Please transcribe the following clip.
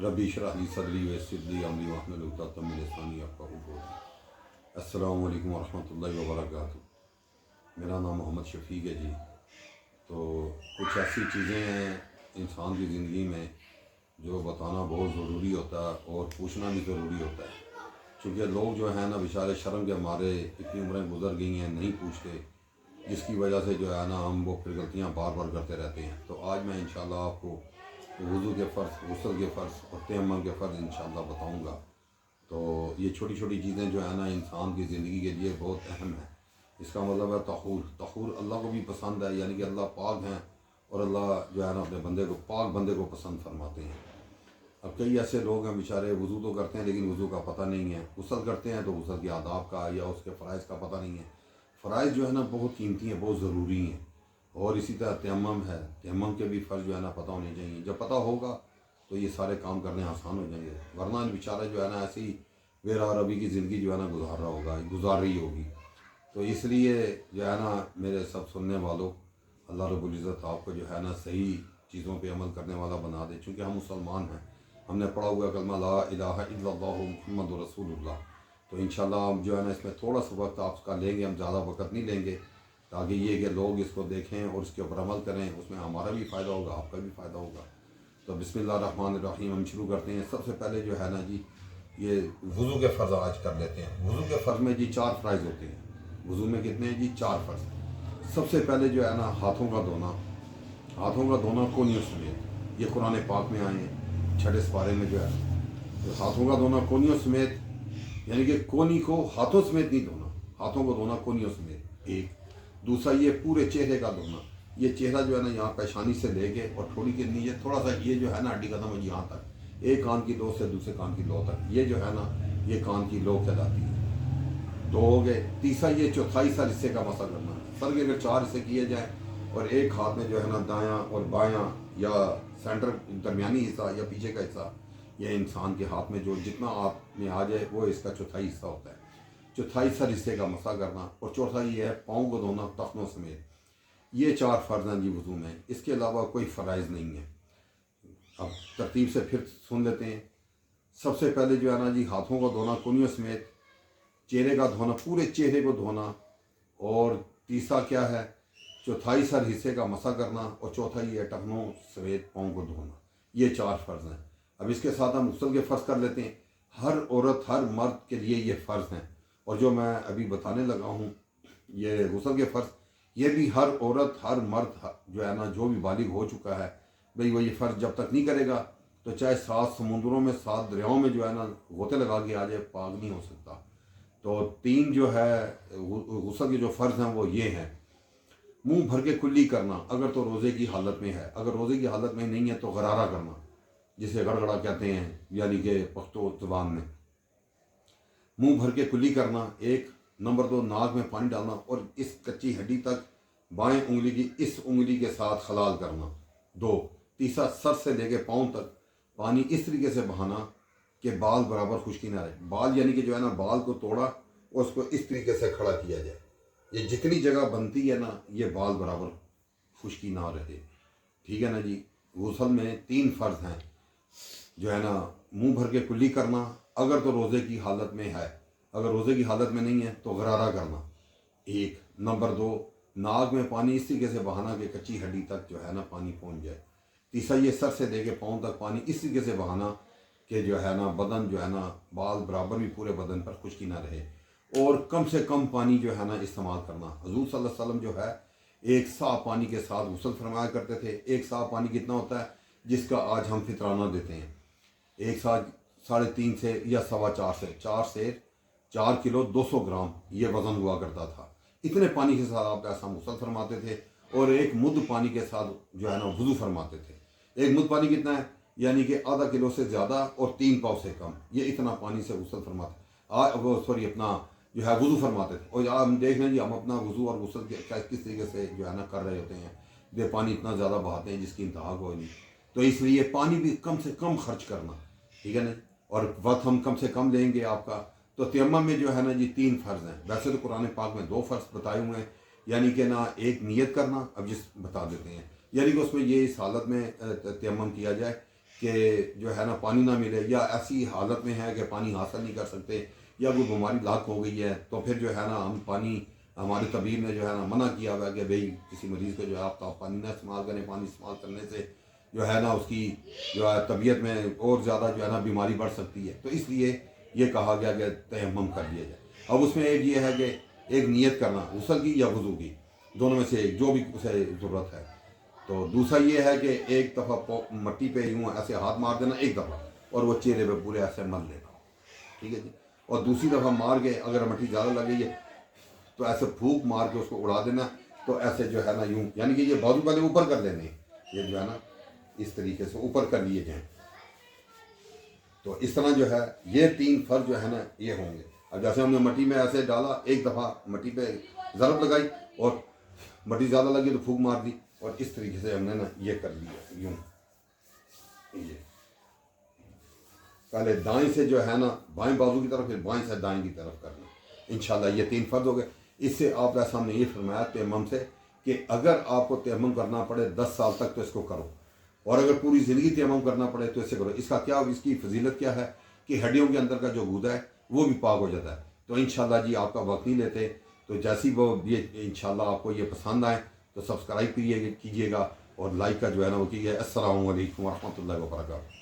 रब्बी इशरह ली सदरी वयस्सिर ली अमरी वाहलुल उक़दतम मिन लिसानी यफ़क़हू क़ौली। अस्सलामु अलैकुम वरहमतुल्लाहि वबरकातुहू। मेरा नाम मोहम्मद शफ़ीक है जी। तो कुछ ऐसी चीज़ें हैं इंसान की ज़िंदगी में जो बताना बहुत ज़रूरी होता है और पूछना भी ज़रूरी होता है, क्योंकि लोग जो है ना बेचारे शर्म के मारे इतनी उम्रें गुजर गई हैं नहीं पूछते, जिसकी वजह से जो है ना हम वो फिर गलतियाँ बार बार करते रहते हैं। तो आज मैं इंशाल्लाह आपको वज़ू के फ़र्ज़, गुस्ल के फ़र्ज़ और तयम्मुम के फ़र्ज़ इंशाल्लाह बताऊँगा। तो ये छोटी छोटी चीज़ें जो है ना इंसान की ज़िंदगी के लिए बहुत अहम है। इसका मतलब है तहूर। तहूर अल्लाह को भी पसंद है, यानी कि अल्लाह पाक हैं और अल्लाह जो है ना अपने बंदे को पाक बंदे को पसंद फरमाते हैं। अब कई ऐसे लोग हैं बेचारे वज़ू तो करते हैं लेकिन वज़ू का पता नहीं है, गुस्ल करते हैं तो गुस्ल के आदाब का या उसके फ़राइज़ का पता नहीं है। फ़राइज़ जो है ना बहुत कीमती हैं, बहुत ज़रूरी हैं। और इसी तरह तयम्मुम है, तयम्मुम के भी फ़र्ज़ जो है ना पता होने चाहिए। जब पता होगा तो ये सारे काम करने आसान हो जाएंगे, वरना बेचारा जो है ना ऐसी बेराह रबी की ज़िंदगी जो है ना गुजार रही होगी। तो इसलिए जो है ना मेरे सब सुनने वालों, अल्लाह रब्बुल इज़्ज़त आपको जो है ना सही चीज़ों पे अमल करने वाला बना दे। चूँकि हम मुसलमान हैं, हमने पढ़ा हुआ कलमा ला इलाहा इल्लल्लाहु मुहम्मदुर रसूलुल्लाह। तो इंशाल्लाह हम जो है ना इसमें थोड़ा सा वक्त आपका लेंगे, हम ज़्यादा वक्त नहीं लेंगे, ताकि ये कि लोग इसको देखें और इसके ऊपर अमल करें, उसमें हमारा भी फ़ायदा होगा, आपका भी फ़ायदा होगा। तो बिस्मिल्लाहिर्रहमानिर्रहीम हम शुरू करते हैं। सबसे पहले जो है ना जी ये वज़ू के फ़र्ज़ आज कर लेते हैं। वज़ू के फ़र्ज़ में जी 4 फ़राइज़ होते हैं। वज़ू में कितने हैं जी? 4 फ़र्ज़। सबसे पहले जो है ना हाथों का धोना, हाथों का धोना कोनियों समेत, ये कुरान पाक में आए हैं 6 पारे में जो है। तो हाथों का धोना कोनियों समेत, यानी कि कोनी को हाथों समेत नहीं धोना, हाथों को धोना कोनियों समेत। एक दूसरा ये पूरे चेहरे का धोना, ये चेहरा जो है ना यहाँ पेशानी से लेके और थोड़ी के नीचे थोड़ा सा ये जो है ना हड्डी खत्म है यहाँ तक, एक कान की लो से दूसरे कान की लो तक, ये जो है ना ये कान की लो कहलाती है। दो हो गए। तीसरा ये चौथाई सर हिस्से का मसा करना। सर के अगर 4 हिस्से किए जाएँ और एक हाथ में जो है ना दायां और बायां या सेंटर दरमियानी हिस्सा या पीछे का हिस्सा, यह इंसान के हाथ में जो जितना आप में आ जाए वो इसका चौथाई हिस्सा होता है। चौथाई सर हिस्से का मसा करना और चौथा ये है पाँव को धोना टखनों समेत। ये 4 फ़र्ज़ हैं जी वज़ू में, इसके अलावा कोई फ़राइज़ नहीं है। अब तरतीब से फिर सुन लेते हैं। सबसे पहले जो है ना जी हाथों को धोना कोनियों समेत, चेहरे का धोना, पूरे चेहरे को धोना, और तीसरा क्या है? चौथाई सर हिस्से का मसा करना, और चौथा ये टखनों समेत पाँव को धोना। ये 4 फ़र्ज़ हैं। अब इसके साथ हम गुस्ल के फ़र्ज़ कर लेते हैं। हर औरत हर मर्द के लिए ये फ़र्ज़ हैं, और जो मैं अभी बताने लगा हूँ ये गुस्ल के फ़र्ज़, ये भी हर औरत हर मर्द जो है ना जो भी बालिग हो चुका है भाई, वो ये फ़र्ज़ जब तक नहीं करेगा तो चाहे 7 समुद्रों में 7 दरियाओं में जो है ना गोते लगा के आ जाए, पाक नहीं हो सकता। तो 3 जो है गुस्ल के जो फ़र्ज़ हैं वो ये हैं। मुंह भर के कुल्ली करना अगर तो रोज़े की हालत में है, अगर रोज़े की हालत में नहीं है तो गरारा करना, जिसे गड़गड़ा कहते हैं, यानी कि पख्तो ज़ुबान में। मुंह भर के कुल्ली करना एक। नंबर 2 नाक में पानी डालना और इस कच्ची हड्डी तक बाएं उंगली की इस उंगली के साथ खलाल करना। 2 तीसरा सर से लेके पाँव तक पानी इस तरीके से बहाना कि बाल बराबर खुश्की ना रहे। बाल यानी कि जो है ना बाल को तोड़ा और उसको इस तरीके से खड़ा किया जाए। ये जितनी जगह बनती है ना ये बाल बराबर खुश्की ना रहे, ठीक है ना जी। गुस्ल में 3 फ़र्ज़ हैं जो है ना, मुंह भर के कुल्ली करना अगर तो रोज़े की हालत में है, अगर रोज़े की हालत में नहीं है तो गरारा करना एक। नंबर 2 नाक में पानी इस तरीके से बहाना कि कच्ची हड्डी तक जो है ना पानी पहुंच जाए। तीसरा ये सर से लेके पाँव तक पानी इस तरीके से बहाना कि जो है ना बदन जो है ना बाल बराबर भी पूरे बदन पर खुश्की ना रहे, और कम से कम पानी जो है ना इस्तेमाल करना। हजूर सल्लल्लाहु अलैहि वसल्लम जो है एक सा पानी के साथ गुस्ल फरमाया करते थे। एक सा पानी कितना होता है जिसका आज हम फितराना देते हैं? एक साथ 3.5 से या 4.25 से 4 किलो 200 ग्राम ये वज़न हुआ करता था। इतने पानी के साथ आप ऐसा गुस्ल फरमाते थे, और एक मुद्द पानी के साथ जो है ना वज़ू फरमाते थे। एक मुद्द पानी कितना है? यानी कि आधा किलो से ज़्यादा और 3 पाव से कम, ये इतना पानी से गुस्ल फरमाते सॉरी अपना जो है वज़ू फरमाते थे। और हम देख लें जी हम अपना वज़ू और गुस्ल किस तरीके से जो है ना कर रहे होते हैं, ये पानी इतना ज़्यादा बहाते हैं जिसकी इंतहा कोई नहीं। तो इसलिए पानी भी कम से कम खर्च करना, ठीक है ना। और वक्त हम कम से कम लेंगे आपका। तो तयम्मुम में जो है ना जी 3 फ़र्ज़ हैं। वैसे तो कुरान पाक में 2 फ़र्ज़ बताए हुए हैं, यानी कि ना एक नियत करना, अब जिस बता देते हैं, यानी कि उसमें ये इस हालत में तयम्मुम किया जाए کہ جو ہے نا پانی نہ ملے یا ایسی حالت میں ہے کہ پانی حاصل نہیں کر سکتے یا کوئی بیماری لاحق ہو گئی ہے، تو پھر جو ہے نا ہم پانی، ہماری طبیب نے جو ہے نا منع کیا ہوا ہے کہ بھئی کسی مریض کو جو ہے آپ پانی نہ استعمال کریں، پانی استعمال کرنے سے جو ہے نا اس کی جو ہے طبیعت میں اور زیادہ جو ہے نا بیماری بڑھ سکتی ہے، تو اس لیے یہ کہا گیا کہ تیمم کر لیا جائے۔ اب اس میں ایک یہ ہے کہ ایک نیت کرنا غسل کی یا وضو کی، دونوں میں سے ایک، جو بھی اسے ضرورت ہے۔ تو دوسرا یہ ہے کہ ایک دفعہ مٹی پہ یوں ایسے ہاتھ مار دینا ایک دفعہ، اور وہ چہرے پہ پورے ایسے مل لینا، ٹھیک ہے جی۔ اور دوسری دفعہ مار کے اگر مٹی زیادہ لگ گئی ہے تو ایسے پھونک مار کے اس کو اڑا دینا، تو ایسے جو ہے نا یوں، یعنی کہ یہ بازو پہلے اوپر کر لینے، یہ جو ہے نا اس طریقے سے اوپر کر لیے جائیں۔ تو اس طرح جو ہے یہ 3 فرض جو ہے نا یہ ہوں گے۔ اب جیسے ہم نے مٹی میں ایسے ڈالا، ایک دفعہ مٹی پہ ضرب لگائی اور مٹی زیادہ لگی تو پھونک مار دی، اور اس طریقے سے ہم نے نا یہ کر لیا یوں، یہ پہلے دائیں سے جو ہے نا بائیں بازو کی طرف، پھر بائیں سے دائیں کی طرف کرنا، انشاءاللہ یہ 3 فرض ہو گئے۔ اس سے آپ کے سامنے یہ فرمایا تیمم سے کہ اگر آپ کو تیمم کرنا پڑے 10 سال تک تو اس کو کرو، اور اگر پوری زندگی تیمم کرنا پڑے تو اسے کرو۔ اس کا کیا، اس کی فضیلت کیا ہے کہ ہڈیوں کے اندر کا جو گودا ہے وہ بھی پاک ہو جاتا ہے۔ تو انشاءاللہ جی آپ کا وقت نہیں لیتے، تو جیسی وہ یہ انشاءاللہ آپ کو یہ پسند آئے تو سبسکرائب کیجیے گا، اور لائک کا جو ہے نا وہ کیجیے۔ السلام علیکم ورحمۃ اللہ وبرکاتہ۔